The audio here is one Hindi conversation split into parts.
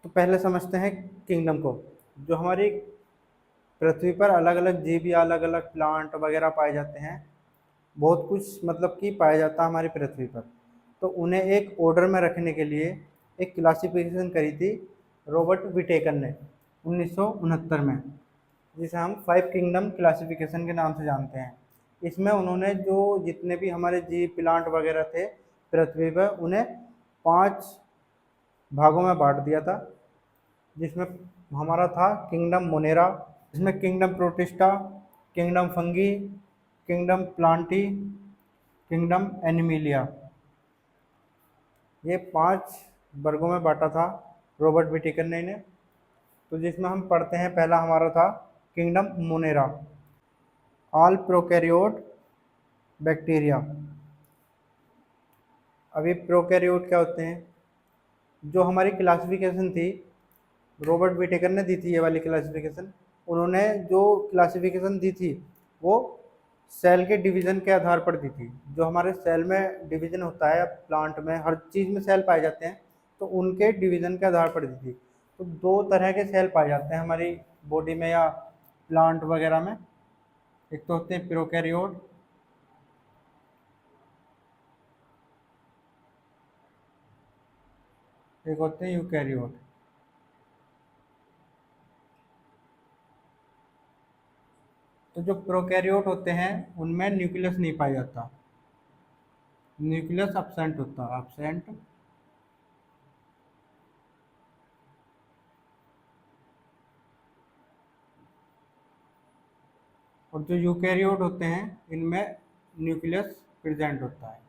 तो पहले समझते हैं किंगडम को। जो हमारी पृथ्वी पर अलग अलग जीव या अलग अलग प्लांट वगैरह पाए जाते हैं, बहुत कुछ मतलब कि पाया जाता है हमारी पृथ्वी पर। तो उन्हें एक ऑर्डर में रखने के लिए एक क्लासिफिकेशन करी थी रॉबर्ट विटेकर ने 1969 में, जिसे हम 5 किंगडम क्लासिफिकेशन के नाम से जानते हैं। इसमें उन्होंने जो जितने भी हमारे जीव प्लांट वगैरह थे पृथ्वी पर, उन्हें 5 भागों में बांट दिया था। जिसमें हमारा था किंगडम मोनेरा, जिसमें kingdom protista, kingdom fungi, kingdom Plantae, kingdom Animalia, ये 5 वर्गों में बांटा था रॉबर्ट विटेकर ने इन्हें। तो जिसमें हम पढ़ते हैं, पहला हमारा था kingdom Monera, all prokaryote bacteria. अभी प्रोकैरियोट क्या होते हैं? जो हमारी क्लासिफिकेशन थी, रॉबर्ट विटेकर ने दी थी ये वाली क्लासिफिकेशन। उन्होंने जो क्लासिफिकेशन दी थी वो सेल के डिवीज़न के आधार पर दी थी। जो हमारे सेल में डिवीज़न होता है, प्लांट में हर चीज़ में सेल पाए जाते हैं, तो उनके डिवीज़न के आधार पर दी थी। तो 2 तरह के सेल पाए जाते हैं हमारी बॉडी में या प्लांट वगैरह में। एक तो होते हैं प्रोकैरियोट, एक होते हैं यूकैरियोट। तो जो प्रोकैरियोट होते हैं उनमें न्यूक्लियस नहीं पाया जाता, न्यूक्लियस एब्सेंट होता है, एब्सेंट। और जो यूकैरियोट होते हैं इनमें न्यूक्लियस प्रेजेंट होता है।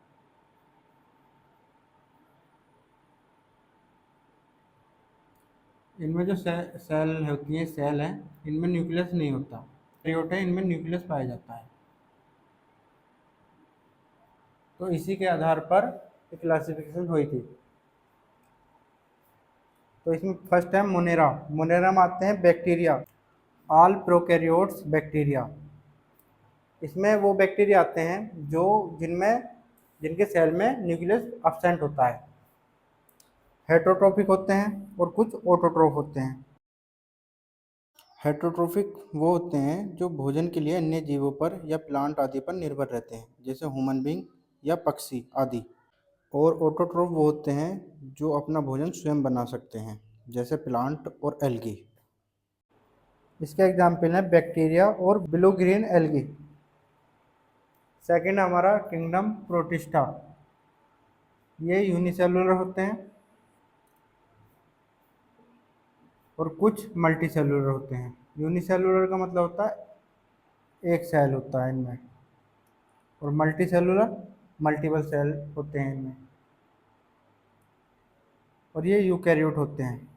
इनमें जो सेल होती हैं, सेल हैं, इनमें न्यूक्लियस नहीं होता। यूकैरियोट है, इनमें न्यूक्लियस पाया जाता है। तो इसी के आधार पर क्लासिफिकेशन हुई थी। तो इसमें फर्स्ट है मोनेरा। मोनेरा में आते हैं बैक्टीरिया, ऑल प्रोकैरियोट्स बैक्टीरिया। इसमें वो बैक्टीरिया आते हैं जो जिनके सेल में न्यूक्लियस एब्सेंट होता है। हेटरोट्रोफिक होते हैं और कुछ ऑटोट्रोफ होते हैं। हेटरोट्रोफिक वो होते हैं जो भोजन के लिए अन्य जीवों पर या प्लांट आदि पर निर्भर रहते हैं, जैसे ह्यूमन बींग या पक्षी आदि। और ऑटोट्रोफ वो होते हैं जो अपना भोजन स्वयं बना सकते हैं, जैसे प्लांट और एल्गी। इसके एग्जाम्पल हैं बैक्टीरिया और ब्लू ग्रीन एल्गी। सेकंड हमारा किंगडम प्रोटिस्टा। ये यूनिसेलुलर होते हैं और कुछ मल्टी सेलुलर होते हैं। यूनिसेलुलर का मतलब होता है एक सेल होता है इनमें, और मल्टी सेलुलर मल्टीपल सेल होते हैं इनमें। और ये यूकैरियोट होते हैं,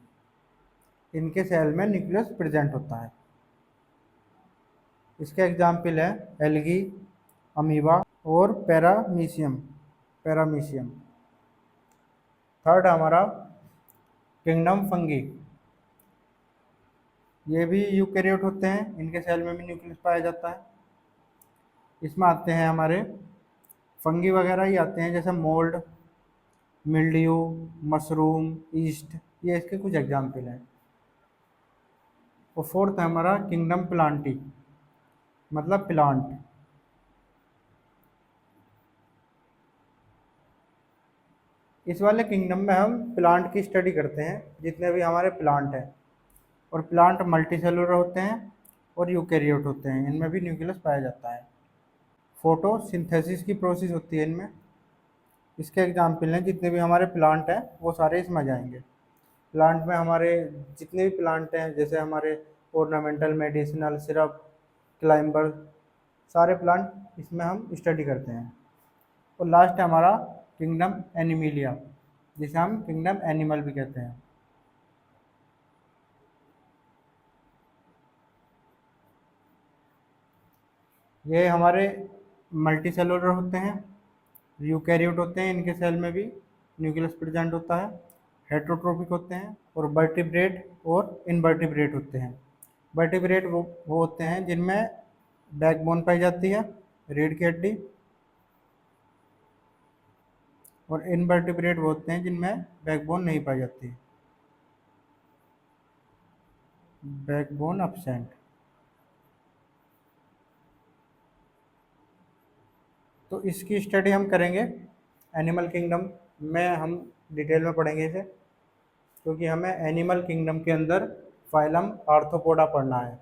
इनके सेल में न्यूक्लियस प्रेजेंट होता है। इसके एग्जाम्पल है एल्गी, अमीबा और पैरामीशियम। थर्ड हमारा किंगडम फंगी। ये भी यूकैरियोट होते हैं, इनके सेल में भी न्यूक्लियस पाया जाता है। इसमें आते हैं हमारे फंगी वगैरह ही आते हैं, जैसे मोल्ड, मिल्ड्यू, मशरूम, ईस्ट। ये इसके कुछ एग्जाम्पल हैं। और फोर्थ है हमारा किंगडम प्लांटी, मतलब प्लांट। इस वाले किंगडम में हम प्लांट की स्टडी करते हैं, जितने भी हमारे प्लांट हैं। और प्लांट मल्टी सेलुलर होते हैं और यूकैरियोट होते हैं, इनमें भी न्यूक्लियस पाया जाता है। फोटोसिंथेसिस की प्रोसेस होती है इनमें। इसके एग्जाम्पल हैं, जितने भी हमारे प्लांट हैं वो सारे इसमें आ जाएंगे। प्लांट में हमारे जितने भी प्लांट हैं, जैसे हमारे ऑर्नामेंटल, मेडिसिनल, सिरप, क्लाइंबर, सारे प्लांट इसमें हम स्टडी करते हैं। और लास्ट है हमारा किंगडम एनिमिलिया, जिसे हम किंगडम एनिमल भी कहते हैं। ये हमारे मल्टी सेलुलर होते हैं, यूकैरियोट होते हैं, इनके सेल में भी न्यूक्लियस प्रेजेंट होता है। हेटरोट्रोफिक होते हैं और वर्टिब्रेट और इनवर्टिब्रेट होते हैं। वर्टिब्रेट वो होते हैं जिनमें बैकबोन पाई जाती है, रीढ़ की हड्डी। और इनवर्टिब्रेट वो होते हैं जिनमें बैकबोन नहीं पाई जाती। Backbone absent। तो इसकी स्टडी हम करेंगे एनिमल किंगडम में, हम डिटेल में पढ़ेंगे इसे, क्योंकि हमें एनिमल किंगडम के अंदर फाइलम आर्थ्रोपोडा पढ़ना है।